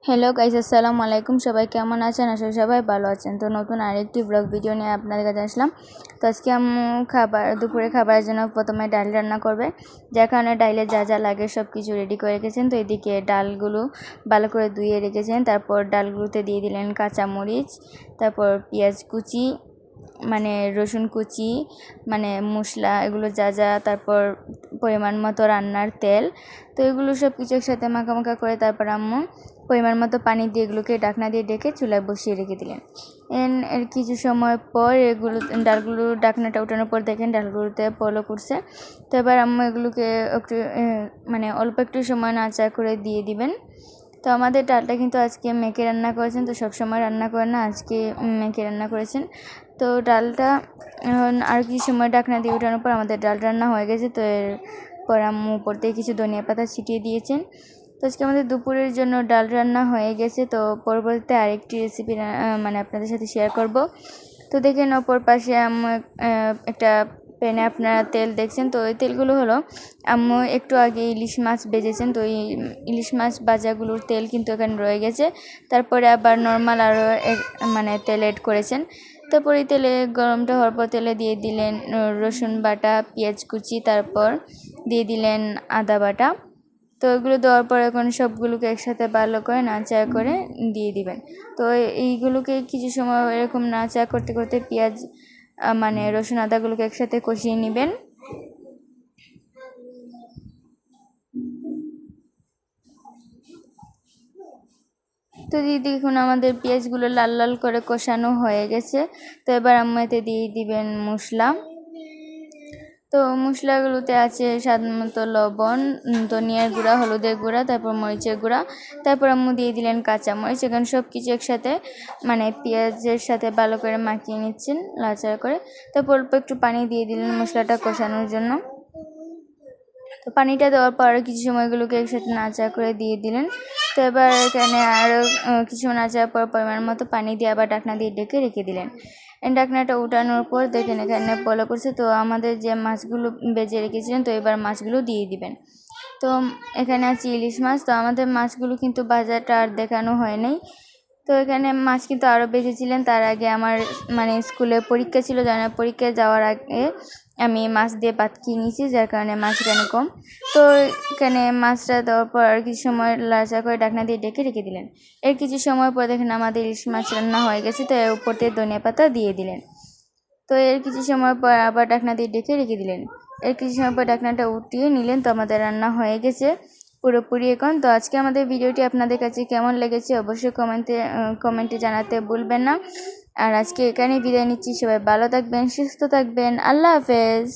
Hello guys, আসসালামু আলাইকুম। সবাই কেমন আছেন? আসলে সবাই ভালো আছেন। তো নতুন আরেকটি ব্লগ ভিডিও নিয়ে আপনাদের কাছে আসলাম। তো আজকে আম্মু দুপুরে খাবারের জন্য প্রথমে ডাল রান্না করবে, যার কারণে ডাইলে যা যা লাগে সব কিছু রেডি করে রেখেছেন। তো এদিকে ডালগুলো ভালো করে ধুয়ে রেখেছেন। তারপর ডালগুলোতে দিয়ে দিলেন কাঁচামরিচ, তারপর পেঁয়াজ কুচি, মানে রসুন কুচি, মানে মশলা, এগুলো যা যা, তারপর পরিমাণ মতো রান্নার তেল। তো এগুলো সব কিছু একসাথে মাখা করে তারপর আম্মু পরিমাণ মতো পানি দিয়ে এগুলোকে ঢাকনা দিয়ে ডেকে চুলায় বসিয়ে রেখে দিলেন। এর কিছু সময় পর ডালগুলো ঢাকনাটা ওঠানোর পর দেখেন ডালগুলোতে পলো করছে। তো এবার আম্মু এগুলোকে একটু মানে অল্প একটু সময় নাড়া করে দিয়ে দিবেন। তো আমাদের ডালটা কিন্তু আজকে মেখে রান্না করেছেন, তো সবসময় রান্না করেন না, আজকে মেখে রান্না করেছেন। তো ডালটা আর কিছু সময় ঢাকনা দিয়ে ওঠানোর পর আমাদের ডাল রান্না হয়ে গেছে। তো এরপর আম্মু উপর থেকে কিছু ধনিয়া পাতা ছিটিয়ে দিয়েছেন। তো আজকে আমাদের দুপুরের জন্য ডাল রান্না হয়ে গেছে। তো পরবর্তীতে আরেকটি রেসিপি মানে আপনাদের সাথে শেয়ার করব। তো দেখেন অপর পাশে আম্মু একটা প্যানে আপনারা তেল দেখছেন। তো ওই তেলগুলো হলো আম্মু একটু আগে ইলিশ মাছ ভেজেছেন। তো এই ইলিশ মাছ ভাজাগুলোর তেল কিন্তু এখানে রয়ে গেছে। তারপরে আবার নর্মাল আরও মানে তেল এড করেছেন। তারপরে তেলে গরমটা হওয়ার পর তেলে দিয়ে দিলেন রসুন বাটা, পেঁয়াজ কুচি, তারপর দিয়ে দিলেন আদা বাটা। তো এগুলো দেওয়ার পর এখন সবগুলোকে একসাথে ভালো করে নাড়া করে দিয়ে দিবেন। তো এইগুলোকে কিছু সময় এরকম নাড়া করতে করতে পেঁয়াজ মানে রসুন আদাগুলোকে একসাথে কষিয়ে নেবেন। তো দেখুন আমাদের পেঁয়াজগুলো লাল লাল করে কষানো হয়ে গেছে। তো এবার আম্মু এতে দিয়ে দিবেন মশলা। তো মশলাগুলোতে আছে স্বাদ মতো লবণ, ধনিয়ার গুঁড়া, হলুদের গুঁড়া, তারপর মরিচের গুঁড়া, তারপর আম্মু দিয়ে দিলেন কাঁচামরিচ। এখানে সব কিছু একসাথে মানে পেঁয়াজের সাথে ভালো করে মাখিয়ে নিচ্ছেন লাচাড়া করে। তারপর অল্প একটু পানি দিয়ে দিলেন মশলাটা কষানোর জন্য। তো পানিটা দেওয়ার পর আরও কিছু সময়গুলোকে একসাথে নাড়া করে দিয়ে দিলেন। তো এবার এখানে আরও কিছু নাড়ার পর পরিমাণ মতো পানি দিয়ে আবার ঢাকনা দিয়ে ঢেকে রেখে দিলেন। ঢাকনাটা উঠানোর পর দেখেন এখানে পলো করছে। তো আমাদের যে মাছগুলো ভেজে রেখেছিলেন, তো এবার মাছগুলো দিয়ে দিবেন। তো এখানে আছে ইলিশ মাছ। তো আমাদের মাছগুলো কিন্তু বাজারটা আর দেখানো হয় নাই। তো এখানে মাছ কিন্তু আরও বেঁচেছিলেন। তার আগে আমার মানে স্কুলে পরীক্ষা ছিল, জানার পরীক্ষায় যাওয়ার আগে আমি মাছ দিয়ে ভাত খেয়ে নিয়েছি, যার কারণে মাছ এখানে কম। তো এখানে মাছটা দেওয়ার পর আর কিছু সময় লাড়াচাড়া করে ঢাকনা দিয়ে ঢেকে রেখে দিলেন। এর কিছু সময় পর দেখেন আমাদের ইলিশ মাছ রান্না হয়ে গেছে। তো এর উপর দিয়ে ধনিয়া পাতা দিয়ে দিলেন। তো এর কিছু সময় পর আবার ঢাকনা দিয়ে ঢেকে রেখে দিলেন। এর কিছু সময় পর ঢাকনাটা উঠিয়ে নিলেন। তো আমাদের রান্না হয়ে গেছে পুরোপুরি এখন। তো আজকে আমাদের ভিডিওটি আপনাদের কাছে কেমন লেগেছে অবশ্যই কমেন্টে জানাতে ভুলবেন না। আর আজকে এখানেই বিদায় নিচ্ছি। সবাই ভালো থাকবেন, সুস্থ থাকবেন। আল্লাহ হাফেজ।